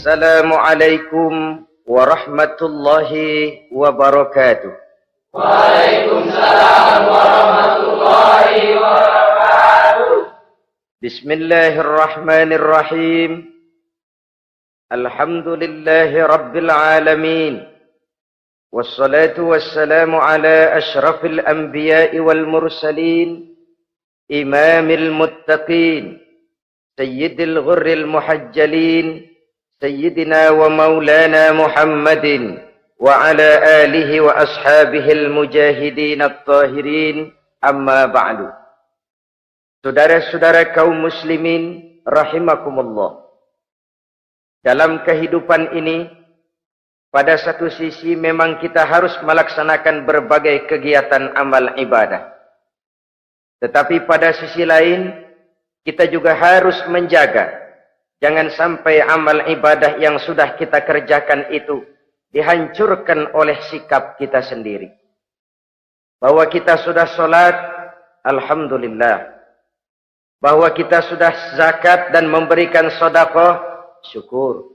Assalamualaikum warahmatullahi wabarakatuh. Waalaikumsalam warahmatullahi wabarakatuh. Bismillahirrahmanirrahim. Alhamdulillahi rabbil alamin. Wassalatu wassalamu ala ashrafil anbiya'i wal mursalin, imamil muttaqin, sayyidil ghurril muhajjalin, sayyidina wa maulana Muhammadin wa ala alihi wa ashabihil mujahidin at-tahirin, amma ba'du. Saudara-saudara kaum muslimin rahimakumullah. Dalam kehidupan ini, pada satu sisi memang kita harus melaksanakan berbagai kegiatan amal ibadah. Tetapi pada sisi lain, kita juga harus menjaga jangan sampai amal ibadah yang sudah kita kerjakan itu dihancurkan oleh sikap kita sendiri. Bahwa kita sudah sholat, alhamdulillah. Bahwa kita sudah zakat dan memberikan sedekah, syukur.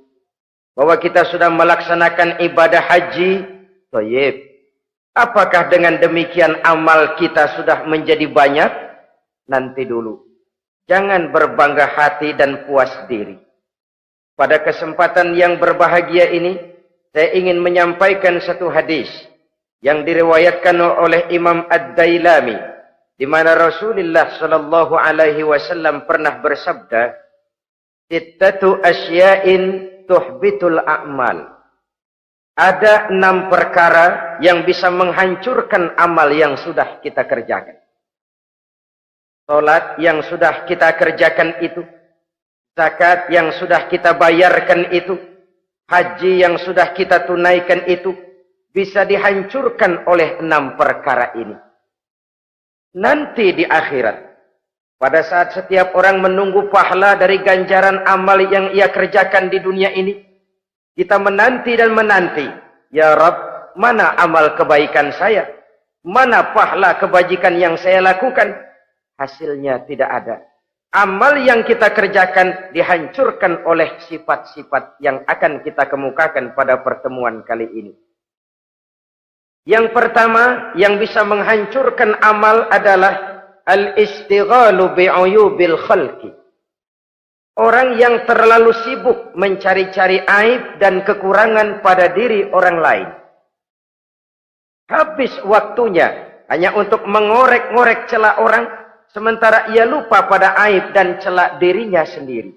Bahwa kita sudah melaksanakan ibadah haji, thayyib. Apakah dengan demikian amal kita sudah menjadi banyak? Nanti dulu. Jangan berbangga hati dan puas diri. Pada kesempatan yang berbahagia ini, saya ingin menyampaikan satu hadis yang diriwayatkan oleh Imam Ad-Dailami, di mana Rasulullah sallallahu alaihi wasallam pernah bersabda, "Sittatu asya'in tuhbitul a'mal." Ada 6 perkara yang bisa menghancurkan amal yang sudah kita kerjakan. Salat yang sudah kita kerjakan itu, zakat yang sudah kita bayarkan itu, haji yang sudah kita tunaikan itu, bisa dihancurkan oleh 6 perkara ini. Nanti di akhirat, pada saat setiap orang menunggu pahala dari ganjaran amal yang ia kerjakan di dunia ini, kita menanti dan menanti, ya Rabb, mana amal kebaikan saya? Mana pahala kebajikan yang saya lakukan? Hasilnya tidak ada. Amal yang kita kerjakan dihancurkan oleh sifat-sifat yang akan kita kemukakan pada pertemuan kali ini. Yang pertama yang bisa menghancurkan amal adalah al-istighalu bi'uyubil khalqi. Orang yang terlalu sibuk mencari-cari aib dan kekurangan pada diri orang lain. Habis waktunya hanya untuk mengorek-ngorek celah orang, sementara ia lupa pada aib dan celak dirinya sendiri.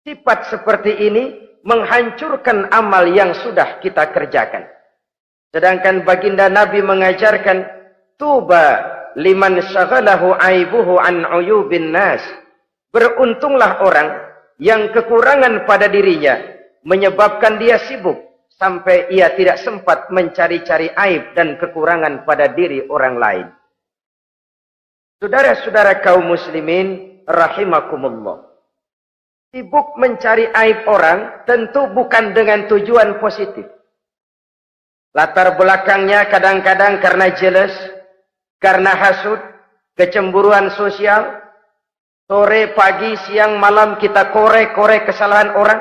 Sifat seperti ini menghancurkan amal yang sudah kita kerjakan. Sedangkan baginda Nabi mengajarkan, tuba liman syaghalahu aibuhu an uyubin nas. Beruntunglah orang yang kekurangan pada dirinya menyebabkan dia sibuk sampai ia tidak sempat mencari-cari aib dan kekurangan pada diri orang lain. Saudara-saudara kaum muslimin rahimakumullah. Sibuk mencari aib orang tentu bukan dengan tujuan positif. Latar belakangnya kadang-kadang karena jealous, karena hasud, kecemburuan sosial. Sore, pagi, siang, malam kita korek-korek kesalahan orang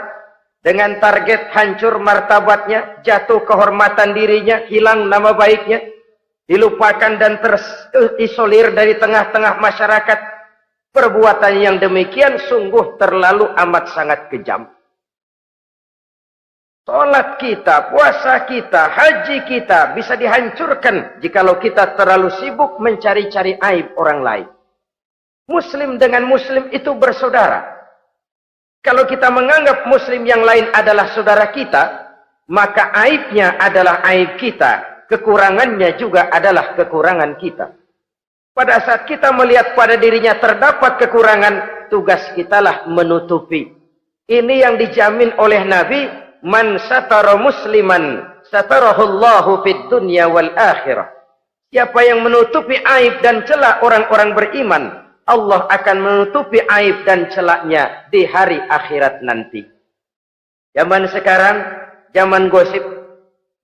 dengan target hancur martabatnya, jatuh kehormatan dirinya, hilang nama baiknya. Dilupakan dan terisolir dari tengah-tengah masyarakat. Perbuatan yang demikian sungguh terlalu amat sangat kejam. Salat kita, puasa kita, haji kita bisa dihancurkan jikalau kita terlalu sibuk mencari-cari aib orang lain. Muslim dengan muslim itu bersaudara. Kalau kita menganggap muslim yang lain adalah saudara kita, maka aibnya adalah aib kita. Kekurangannya juga adalah kekurangan kita. Pada saat kita melihat pada dirinya terdapat kekurangan, tugas kitalah menutupi. Ini yang dijamin oleh Nabi, man satara musliman satarahullahu fid dunya wal akhirah. Siapa yang menutupi aib dan celak orang-orang beriman, Allah akan menutupi aib dan celaknya di hari akhirat nanti. Zaman sekarang, zaman gosip.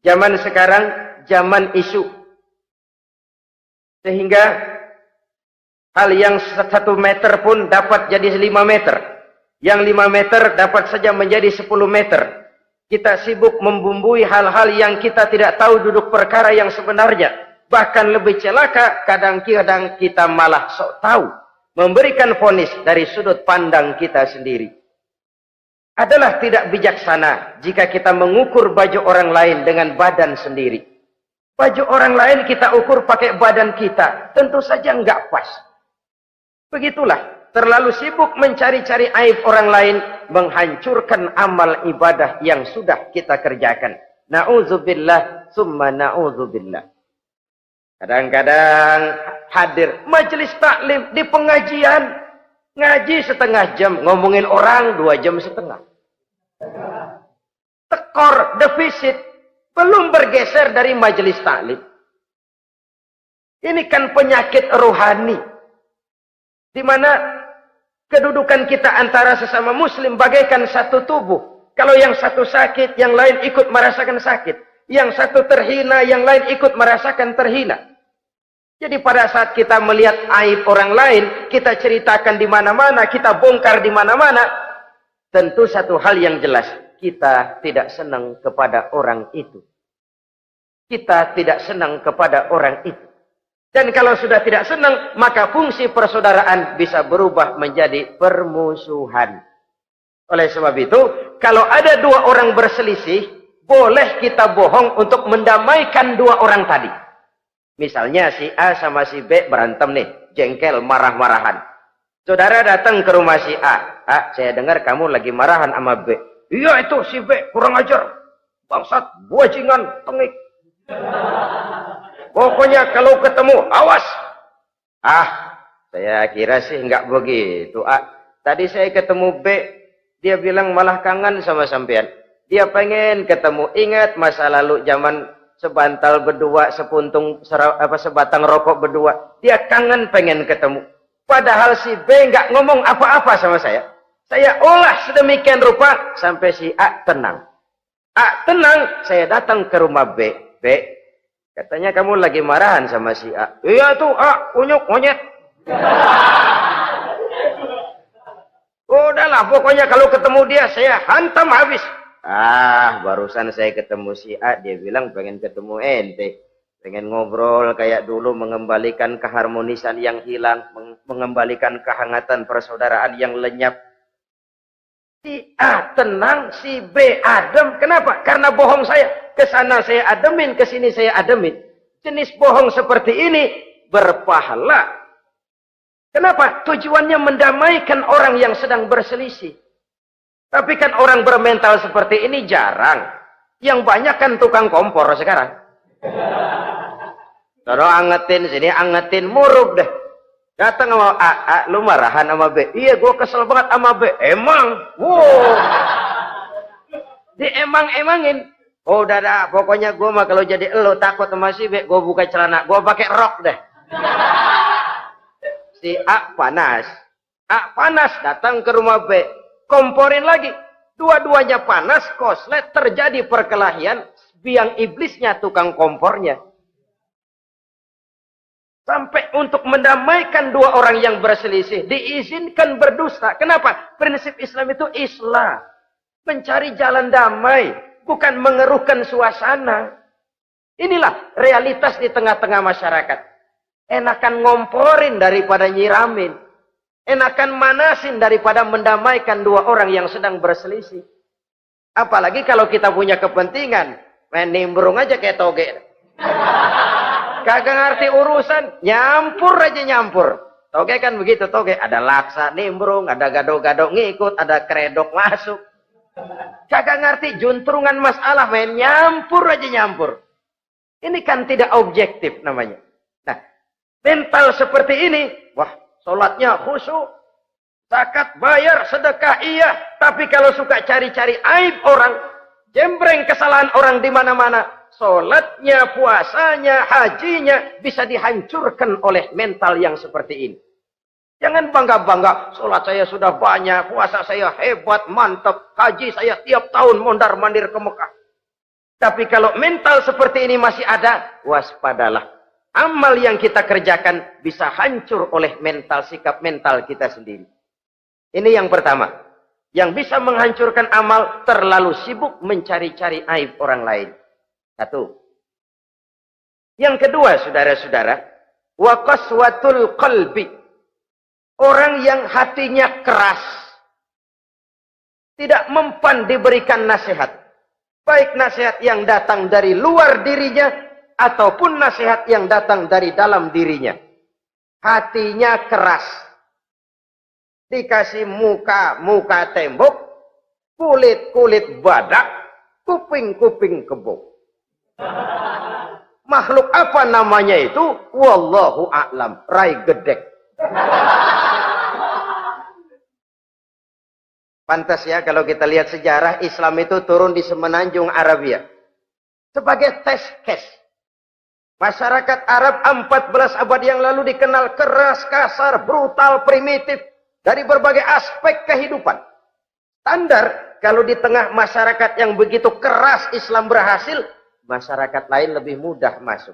Zaman sekarang, zaman isu. Sehingga hal yang 1 meter pun dapat jadi 5 meter. Yang 5 meter dapat saja menjadi 10 meter. Kita sibuk membumbui hal-hal yang kita tidak tahu duduk perkara yang sebenarnya. Bahkan lebih celaka, kadang-kadang kita malah sok tahu. Memberikan vonis dari sudut pandang kita sendiri. Adalah tidak bijaksana jika kita mengukur baju orang lain dengan badan sendiri. Baju orang lain kita ukur pakai badan kita. Tentu saja enggak pas. Begitulah. Terlalu sibuk mencari-cari aib orang lain. Menghancurkan amal ibadah yang sudah kita kerjakan. Na'udzubillah summa na'udzubillah. Kadang-kadang hadir majelis taklim di pengajian. Ngaji setengah jam. Ngomongin orang 2 jam setengah. Tekor, defisit. Belum bergeser dari majelis taklim. Ini kan penyakit rohani. Di mana kedudukan kita antara sesama muslim bagaikan satu tubuh. Kalau yang satu sakit, yang lain ikut merasakan sakit. Yang satu terhina, yang lain ikut merasakan terhina. Jadi pada saat kita melihat aib orang lain, kita ceritakan di mana-mana, kita bongkar di mana-mana, tentu satu hal yang jelas, kita tidak senang kepada orang itu. Kita tidak senang kepada orang itu. Dan kalau sudah tidak senang, maka fungsi persaudaraan bisa berubah menjadi permusuhan. Oleh sebab itu, kalau ada 2 orang berselisih, boleh kita bohong untuk mendamaikan 2 orang tadi. Misalnya si A sama si B berantem nih, jengkel, marah-marahan. Saudara datang ke rumah si A. A, saya dengar kamu lagi marahan sama B. Iya itu si B, kurang ajar. Bangsat, bajingan, tengik. Pokoknya kalau ketemu, awas. Ah, saya kira sih enggak begitu. A, tadi saya ketemu B, dia bilang malah kangen sama sampean. Dia pengen ketemu. Ingat masa lalu zaman sebantal berdua, sebatang rokok berdua. Dia kangen pengen ketemu. Padahal si B enggak ngomong apa-apa sama saya. Saya olah sedemikian rupa sampai si A tenang. A tenang, saya datang ke rumah B. B, katanya kamu lagi marahan sama si A. Iya tuh A, unyuk monyet. Udahlah, pokoknya kalau ketemu dia saya hantam habis. Ah, barusan saya ketemu si A, dia bilang pengen ketemu ente. Pengen ngobrol kayak dulu, mengembalikan keharmonisan yang hilang, mengembalikan kehangatan persaudaraan yang lenyap. Si A tenang, si B adem. Kenapa? Karena bohong saya. Kesana saya ademin, kesini saya ademin. Jenis bohong seperti ini berpahala. Kenapa? Tujuannya mendamaikan orang yang sedang berselisih. Tapi kan orang bermental seperti ini jarang. Yang banyak kan tukang kompor sekarang. Taruh angetin, sini angetin, murub deh. Datang sama A, lu marahan sama B. Iya, gue kesel banget sama B. Emang? Wow. Diemang-emangin. Oh, udah dah. Pokoknya gue mah kalau jadi elu takut sama si B, gue buka celana. Gue pakai rok deh. Si A panas. A panas, datang ke rumah B. Komporin lagi. Dua-duanya panas, koslet, terjadi perkelahian. Biang iblisnya tukang kompornya. Sampai untuk mendamaikan 2 orang yang berselisih. Diizinkan berdusta. Kenapa? Prinsip Islam itu islah. Mencari jalan damai. Bukan mengeruhkan suasana. Inilah realitas di tengah-tengah masyarakat. Enakan ngomporin daripada nyiramin. Enakan manasin daripada mendamaikan 2 orang yang sedang berselisih. Apalagi kalau kita punya kepentingan. Main nimbrung aja kayak toge. Kagak ngerti urusan, nyampur aja nyampur. Toge kan begitu, toge. Ada laksa nimbrung, ada gado-gado ngikut, ada kredok masuk. Kagak ngerti juntrungan masalah, main nyampur aja nyampur. Ini kan tidak objektif namanya. Nah, mental seperti ini, wah, sholatnya khusyuk, zakat bayar, sedekah iya. Tapi kalau suka cari-cari aib orang, jembreng kesalahan orang di mana-mana, sholatnya, puasanya, hajinya bisa dihancurkan oleh mental yang seperti ini. Jangan bangga-bangga, sholat saya sudah banyak, puasa saya hebat, mantap, haji saya tiap tahun mondar-mandir ke Mekah. Tapi kalau mental seperti ini masih ada, waspadalah. Amal yang kita kerjakan bisa hancur oleh mental, sikap mental kita sendiri. Ini yang pertama. Yang bisa menghancurkan amal terlalu sibuk mencari-cari aib orang lain. Satu. Yang kedua, saudara-saudara, wa qaswatul qalbi. Orang yang hatinya keras, tidak mempan diberikan nasihat. Baik nasihat yang datang dari luar dirinya, ataupun nasihat yang datang dari dalam dirinya. Hatinya keras. Dikasih muka tembok, kulit badak, kuping kebo. Makhluk apa namanya itu? Wallahu a'lam. Rai gedek. Pantas ya kalau kita lihat sejarah, Islam itu turun di semenanjung Arabia. Sebagai test case. Masyarakat Arab 14 abad yang lalu dikenal keras, kasar, brutal, primitif. Dari berbagai aspek kehidupan. Standar, kalau di tengah masyarakat yang begitu keras Islam berhasil, masyarakat lain lebih mudah masuk.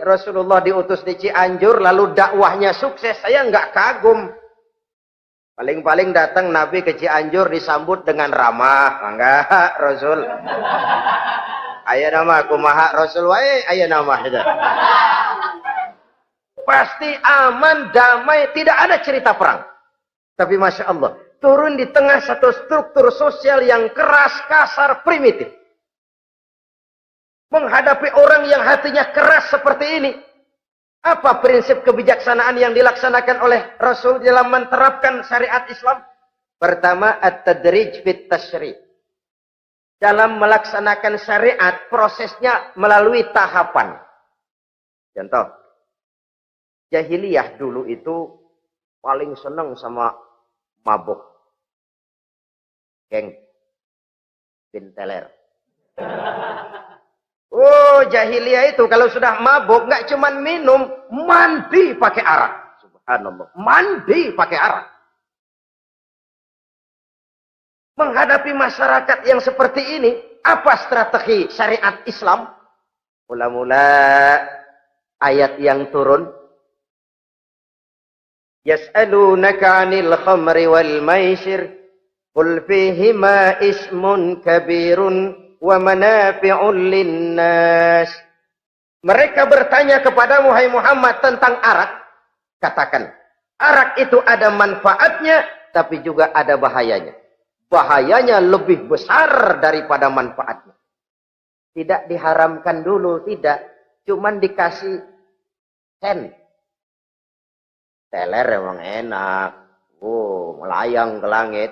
Rasulullah diutus di Cianjur, lalu dakwahnya sukses, saya nggak kagum. Paling-paling datang Nabi ke Cianjur disambut dengan ramah. Enggak, Rasul. Ayah nama kumaha Rasul wae, ayah nama itu. Pasti aman, damai, tidak ada cerita perang. Tapi Masya Allah, turun di tengah satu struktur sosial yang keras, kasar, primitif. Menghadapi orang yang hatinya keras seperti ini. Apa prinsip kebijaksanaan yang dilaksanakan oleh Rasul dalam menerapkan syariat Islam? Pertama, at-tadrij fit tasyri'. Dalam melaksanakan syariat, prosesnya melalui tahapan. Contoh. Jahiliyah dulu itu paling senang sama mabuk. Geng. Pinteler. Oh, jahiliyah itu kalau sudah mabuk nggak cuman minum, mandi pakai arak. Subhanallah. Mandi pakai arak. Menghadapi masyarakat yang seperti ini, apa strategi syariat Islam? Mula-mula ayat yang turun. Yas'alunaka 'anil khamri wal maisir qul fihima ismun kabirun wa manafi'un linnas. Mereka bertanya kepadamu hai Muhammad tentang arak. Katakan, arak itu ada manfaatnya tapi juga ada bahayanya. Bahayanya lebih besar daripada manfaatnya. Tidak diharamkan dulu, tidak. Cuman dikasih sen. Teler emang enak. Melayang ke langit.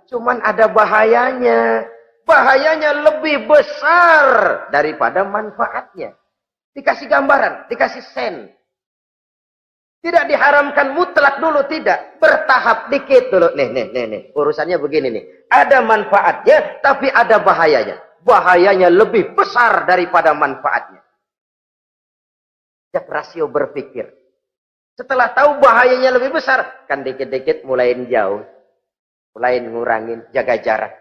Cuman ada bahayanya. Bahayanya lebih besar daripada manfaatnya. Dikasih gambaran, dikasih sen. Tidak diharamkan mutlak dulu, tidak. Bertahap dikit dulu. Nih. Urusannya begini nih. Ada manfaatnya, tapi ada bahayanya. Bahayanya lebih besar daripada manfaatnya. Jak rasio berpikir. Setelah tahu bahayanya lebih besar, kan dikit-dikit mulain jauh. Mulain ngurangin, jaga jarak.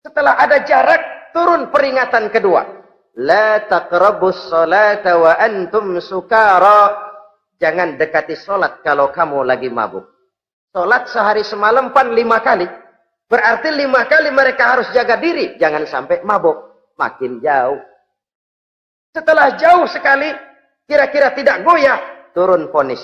Setelah ada jarak, turun peringatan kedua. La taqrabus salata wa antum sukara. Jangan dekati sholat kalau kamu lagi mabuk. Sholat sehari semalam 5 kali. Berarti 5 kali mereka harus jaga diri. Jangan sampai mabuk. Makin jauh. Setelah jauh sekali, kira-kira tidak goyah, turun vonis.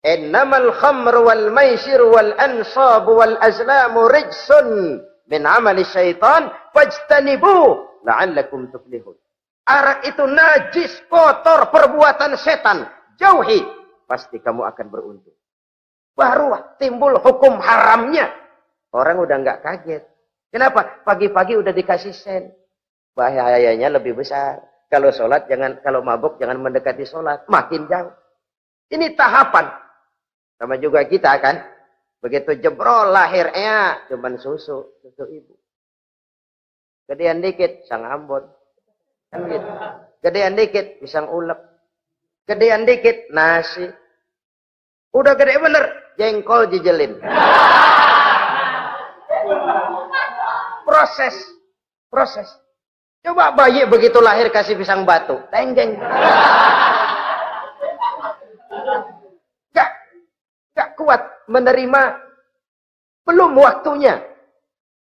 Innamal khamru wal maisir wal ansab wal azlamu rijsun min amali syaitan fajtanibu la'allakum tuflihun. Arak itu najis, kotor, perbuatan setan. Jauhi, pasti kamu akan beruntung. Baru timbul hukum haramnya. Orang udah nggak kaget. Kenapa? Pagi-pagi udah dikasih sen. Bahayanya lebih besar. Kalau sholat jangan, kalau mabuk jangan mendekati sholat. Makin jauh. Ini tahapan. Sama juga kita kan. Begitu jebrol lahirnya cuman susu ibu. Gedean dikit sang Ambon. Kan gitu. Gedean dikit pisang ulek. Gedean dikit nasi. Udah gede bener jengkol jijelin. Proses. Coba bayi begitu lahir kasih pisang batu, tenggeng. Gak kuat. menerima, belum waktunya.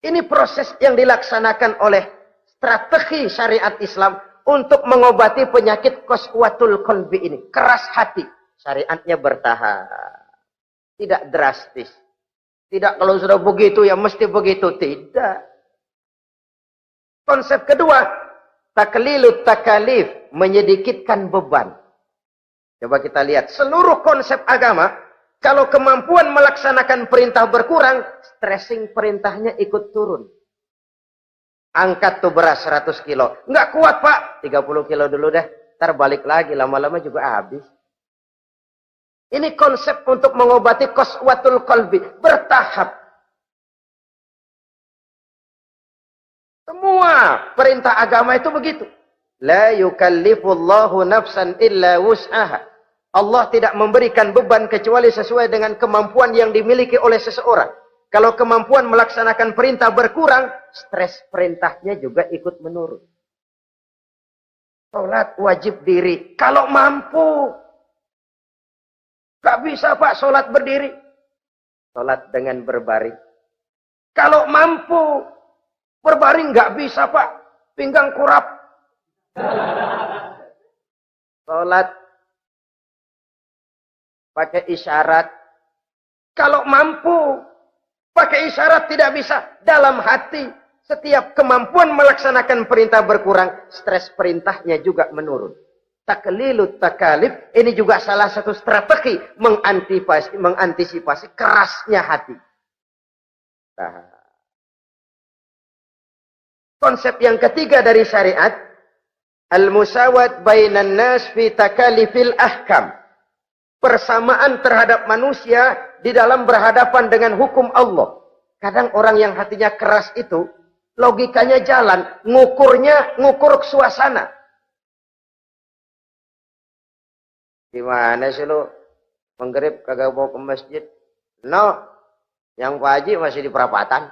Ini proses yang dilaksanakan oleh strategi syariat Islam untuk mengobati penyakit qaswatul qalbi ini. Keras hati. Syariatnya bertahap. Tidak drastis. Tidak kalau sudah begitu ya mesti begitu. Tidak. Konsep kedua, taklilut takalif, menyedikitkan beban. Coba kita lihat, seluruh konsep agama, kalau kemampuan melaksanakan perintah berkurang, stressing perintahnya ikut turun. Angkat tuh beras 100 kilo. Nggak kuat pak, 30 kilo dulu deh. Ntar balik lagi, lama-lama juga habis. Ini konsep untuk mengobati qaswatul qalbi. Bertahap. Semua perintah agama itu begitu. La yukallifullahu nafsan illa wus'aha. Allah tidak memberikan beban kecuali sesuai dengan kemampuan yang dimiliki oleh seseorang. Kalau kemampuan melaksanakan perintah berkurang, stres perintahnya juga ikut menurun. Salat wajib diri. Kalau mampu. Gak bisa pak salat berdiri. Salat dengan berbaring. Kalau mampu. Berbaring gak bisa pak. Pinggang kurap. Salat pakai isyarat. Kalau mampu, pakai isyarat tidak bisa. Dalam hati, setiap kemampuan melaksanakan perintah berkurang, stres perintahnya juga menurun. Taklilut takalif, ini juga salah satu strategi mengantisipasi kerasnya hati. Nah. Konsep yang ketiga dari syariat, al-musawat bainan nas fi takalifil ahkam. Persamaan terhadap manusia di dalam berhadapan dengan hukum Allah. Kadang orang yang hatinya keras itu, logikanya jalan, ngukur suasana. Gimana sih lu? Menggrib kagak mau ke masjid? No, yang Pak Haji masih di perapatan.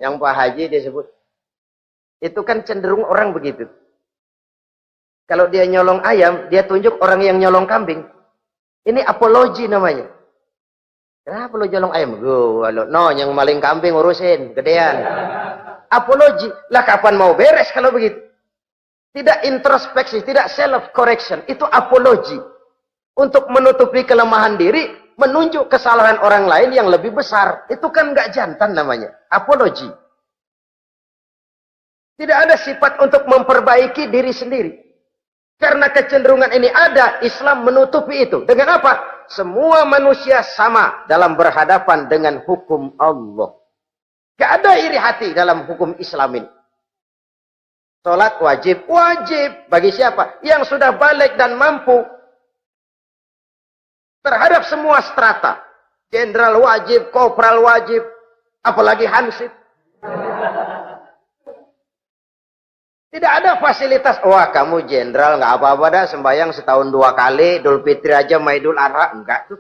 Yang Pak Haji disebut. Itu kan cenderung orang begitu. Kalau dia nyolong ayam, dia tunjuk orang yang nyolong kambing. Ini apologi namanya. Kenapa lo nyolong ayam? No, yang maling kambing urusin, gedean. Apologi. Lah kapan mau beres kalau begitu? Tidak introspeksi, tidak self-correction. Itu apologi. Untuk menutupi kelemahan diri, menunjuk kesalahan orang lain yang lebih besar. Itu kan nggak jantan namanya. Apologi. Tidak ada sifat untuk memperbaiki diri sendiri. Karena kecenderungan ini ada, Islam menutupi itu. Dengan apa? Semua manusia sama dalam berhadapan dengan hukum Allah. Gak ada iri hati dalam hukum Islam ini. Salat wajib. Wajib. Bagi siapa? Yang sudah balik dan mampu. Terhadap semua strata. Jenderal wajib, kopral wajib. Apalagi hansip. Tidak ada fasilitas. Wah kamu jenderal nggak apa-apa dah sembahyang setahun 2 kali. Idul Fitri aja sama Idul Adha. Enggak tuh.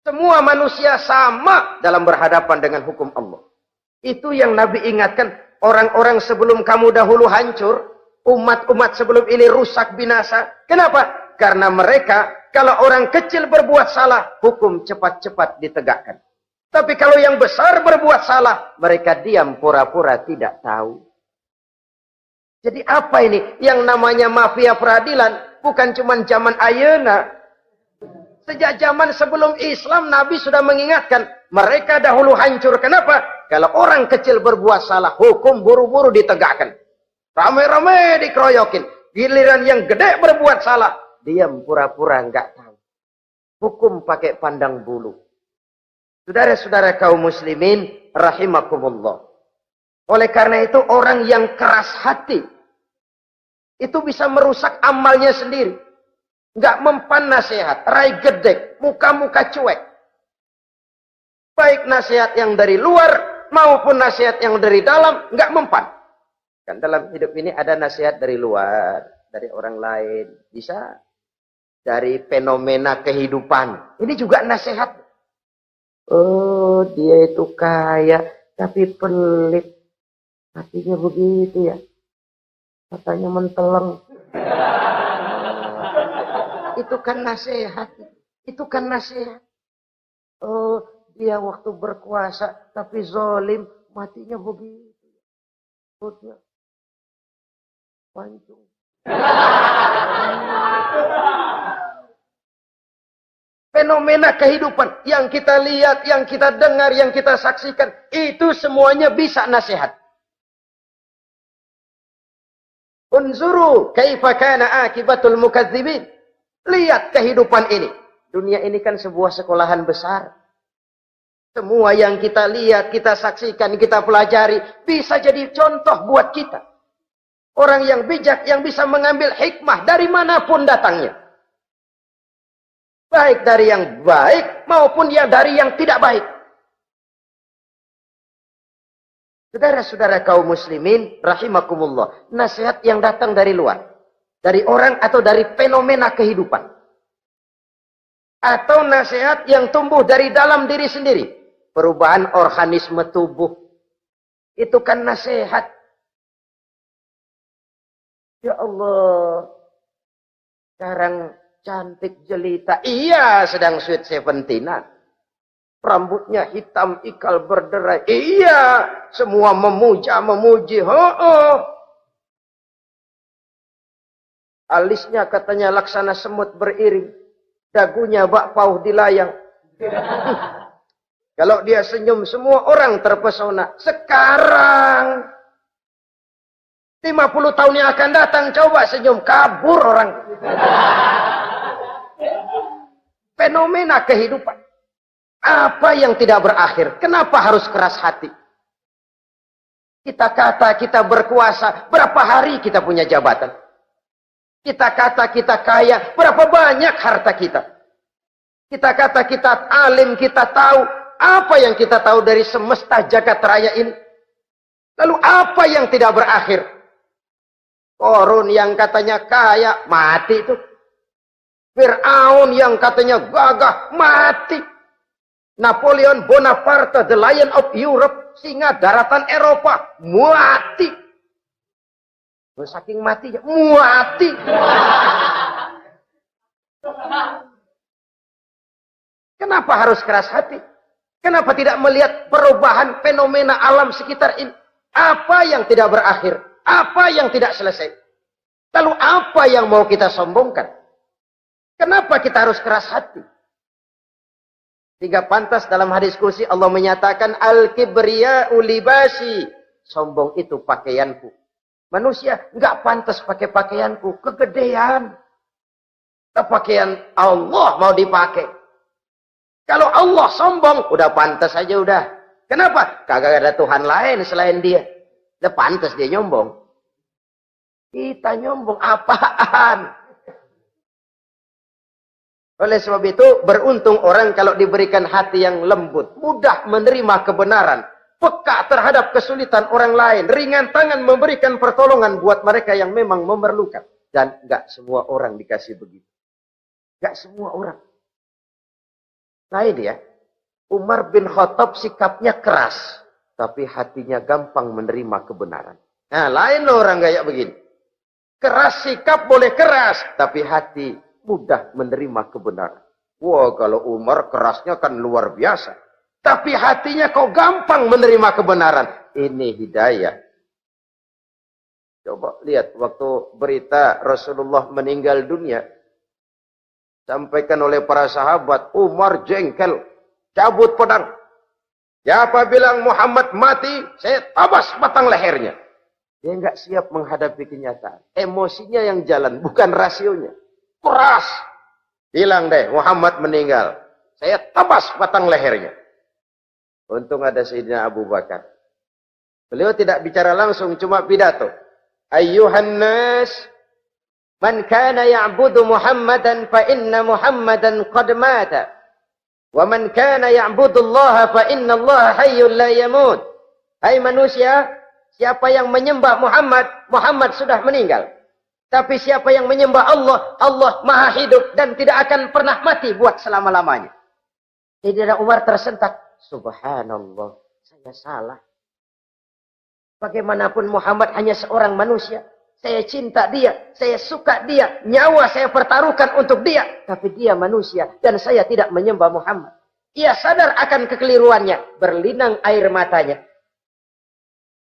Semua manusia sama dalam berhadapan dengan hukum Allah. Itu yang Nabi ingatkan. Orang-orang sebelum kamu dahulu hancur. Umat-umat sebelum ini rusak binasa. Kenapa? Karena mereka kalau orang kecil berbuat salah. Hukum cepat-cepat ditegakkan. Tapi kalau yang besar berbuat salah. Mereka diam pura-pura tidak tahu. Jadi apa ini? Yang namanya mafia peradilan bukan cuma zaman ayeuna. Sejak zaman sebelum Islam Nabi sudah mengingatkan. Mereka dahulu hancur. Kenapa? Kalau orang kecil berbuat salah, hukum buru-buru ditegakkan. Rame-rame dikeroyokin. Giliran yang gede berbuat salah, diam pura-pura enggak tahu. Hukum pakai pandang bulu. Saudara-saudara kaum muslimin rahimakumullah. Oleh karena itu orang yang keras hati itu bisa merusak amalnya sendiri. Enggak mempan nasihat, rai gedek, muka-muka cuek. Baik nasihat yang dari luar maupun nasihat yang dari dalam enggak mempan. Kan dalam hidup ini ada nasihat dari luar, dari orang lain, bisa dari fenomena kehidupan. Ini juga nasihat. Oh, dia itu kaya tapi pelit. Hatinya begitu ya. Katanya menteleng. Itu kan nasihat. Itu kan nasihat. Oh, dia waktu berkuasa tapi zalim, matinya begitu. Perutnya pancung. Fenomena kehidupan yang kita lihat, yang kita dengar, yang kita saksikan, itu semuanya bisa nasihat. Unzuru kaifa kana akibatul mukadzibin. Lihat kehidupan ini. Dunia ini kan sebuah sekolahan besar. Semua yang kita lihat, kita saksikan, kita pelajari, bisa jadi contoh buat kita. Orang yang bijak, yang bisa mengambil hikmah dari manapun datangnya. Baik dari yang baik, maupun dari yang tidak baik. Saudara-saudara kaum muslimin, rahimakumullah. Nasihat yang datang dari luar. Dari orang atau dari fenomena kehidupan. Atau nasihat yang tumbuh dari dalam diri sendiri. Perubahan organisme tubuh. Itu kan nasihat. Ya Allah. Sekarang cantik jelita. Iya, sedang sweet 17-an. Rambutnya hitam, ikal berderai. Iya, semua memuja, memuji. Alisnya katanya laksana semut beriring. Dagunya bak pauh dilayang. Kalau dia senyum, semua orang terpesona. Sekarang 50 tahun yang akan datang, coba senyum, kabur orang. Fenomena kehidupan. Apa yang tidak berakhir? Kenapa harus keras hati? Kita kata kita berkuasa, berapa hari kita punya jabatan? Kita kata kita kaya, berapa banyak harta kita? Kita kata kita alim, kita tahu. Apa yang kita tahu dari semesta jagat raya ini? Lalu apa yang tidak berakhir? Korun yang katanya kaya, mati itu. Fir'aun yang katanya gagah, mati. Napoleon Bonaparte, the Lion of Europe, singa daratan Eropa, mati. Saking matinya, mati. Kenapa harus keras hati? Kenapa tidak melihat perubahan fenomena alam sekitar ini? Apa yang tidak berakhir? Apa yang tidak selesai? Lalu apa yang mau kita sombongkan? Kenapa kita harus keras hati? Sehingga pantas dalam hadis kursi Allah menyatakan al-kibriya'u libasi. Sombong itu pakaianku. Manusia enggak pantas pakai pakaianku, kegedean. Pakaian Allah mau dipakai. Kalau Allah sombong, udah pantas aja udah. Kenapa? Kagak ada Tuhan lain selain dia. Udah pantas dia nyombong. Kita nyombong apaan? Oleh sebab itu, beruntung orang kalau diberikan hati yang lembut, mudah menerima kebenaran, peka terhadap kesulitan orang lain, ringan tangan memberikan pertolongan buat mereka yang memang memerlukan. Dan enggak semua orang dikasih begitu. Enggak semua orang. Lain ya, Umar bin Khattab sikapnya keras, tapi hatinya gampang menerima kebenaran. Nah, lain loh orang kayak begini. Keras sikap boleh keras, tapi hati mudah menerima kebenaran. Wah, kalau Umar kerasnya kan luar biasa. Tapi hatinya kok gampang menerima kebenaran. Ini hidayah. Coba lihat waktu berita Rasulullah meninggal dunia. Sampaikan oleh para sahabat, Umar jengkel. Cabut pedang. Siapa bilang Muhammad mati, saya tabas batang lehernya. Dia enggak siap menghadapi kenyataan. Emosinya yang jalan, bukan rasionya. Keras. Bilang deh, Muhammad meninggal. Saya tabas batang lehernya. Untung ada Sayyidina Abu Bakar. Beliau tidak bicara langsung, cuma pidato. Ayyuhan nas, man kana ya'budu Muhammadan fa inna Muhammadan qad mata. Wa man kana ya'budu Allah fa inna Allah hayyun la yamut. Hai manusia, siapa yang menyembah Muhammad, Muhammad sudah meninggal. Tapi siapa yang menyembah Allah, Allah maha hidup dan tidak akan pernah mati buat selama-lamanya. Sayyidina Umar tersentak. Subhanallah, saya salah. Bagaimanapun Muhammad hanya seorang manusia. Saya cinta dia, saya suka dia, nyawa saya pertaruhkan untuk dia. Tapi dia manusia dan saya tidak menyembah Muhammad. Ia sadar akan kekeliruannya, berlinang air matanya.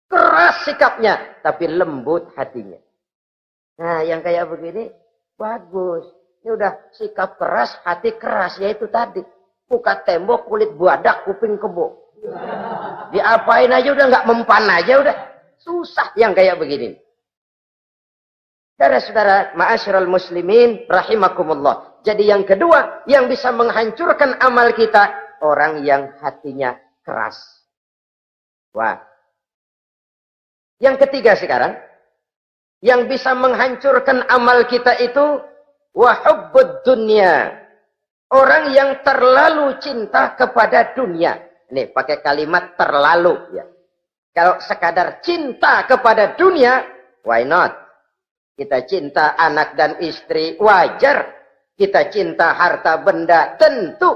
Keras sikapnya, tapi lembut hatinya. Nah, yang kayak begini, bagus. Ini udah sikap keras, hati keras, yaitu tadi. Buka tembok, kulit buadak, kuping kebo. Diapain aja udah nggak mempan aja udah. Susah yang kayak begini. Saudara-saudara, ma'asyiral muslimin rahimakumullah. Jadi yang kedua yang bisa menghancurkan amal kita, orang yang hatinya keras. Wah. Yang ketiga sekarang, yang bisa menghancurkan amal kita itu wa hubbud dunya. Orang yang terlalu cinta kepada dunia. Nih, pakai kalimat terlalu ya. Kalau sekadar cinta kepada dunia, why not? Kita cinta anak dan istri, wajar. Kita cinta harta benda, tentu.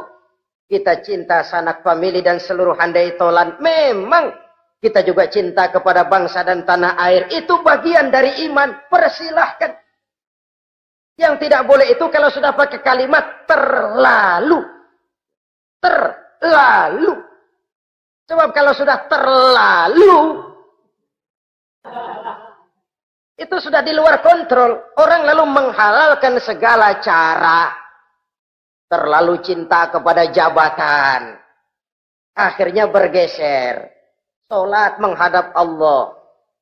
Kita cinta sanak famili dan seluruh handai tolan, memang. Kita juga cinta kepada bangsa dan tanah air. Itu bagian dari iman, persilahkan. Yang tidak boleh itu kalau sudah pakai kalimat terlalu. Terlalu. Sebab kalau sudah terlalu, itu sudah di luar kontrol. Orang lalu menghalalkan segala cara. Terlalu cinta kepada jabatan. Akhirnya bergeser. Sholat menghadap Allah.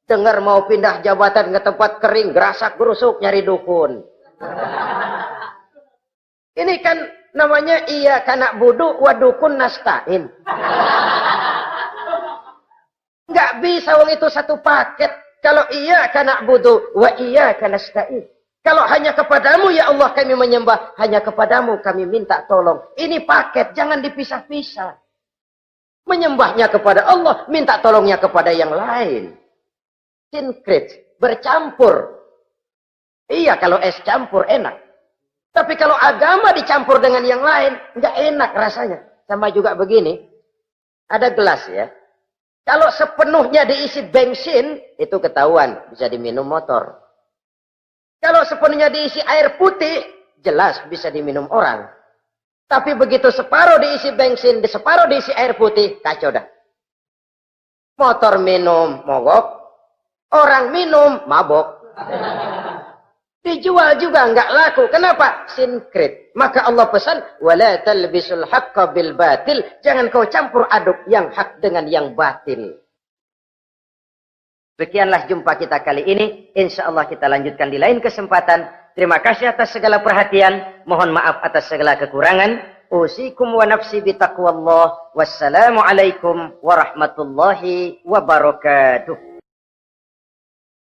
Dengar mau pindah jabatan ke tempat kering. Gerasak gerusuk nyari dukun. Ini kan namanya iya kanak budu wa dukun nasta'in. Nggak bisa wong itu satu paket. Kalau iya kana budu wa iya kana nasta'in. Kalau hanya kepadamu ya Allah kami menyembah, hanya kepadamu kami minta tolong. Ini paket, jangan dipisah-pisah. Menyembahnya kepada Allah, minta tolongnya kepada yang lain. Sinkret, bercampur. Iya kalau es campur enak. Tapi kalau agama dicampur dengan yang lain, nggak enak rasanya. Sama juga begini, ada gelas ya. Kalau sepenuhnya diisi bensin, itu ketahuan, bisa diminum motor. Kalau sepenuhnya diisi air putih, jelas bisa diminum orang. Tapi begitu separuh diisi bensin, separuh diisi air putih, kacau dah. Motor minum, mogok. Orang minum, mabok. Dijual juga nggak laku. Kenapa? Sinkret. Maka Allah pesan, wala talbisul haqqa bil batil. Jangan kau campur aduk yang hak dengan yang batil. Sekianlah jumpa kita kali ini. Insya Allah kita lanjutkan di lain kesempatan. Terima kasih atas segala perhatian. Mohon maaf atas segala kekurangan. Usikum wa nafsi bitaqwallah. Wassalamualaikum warahmatullahi wabarakatuh.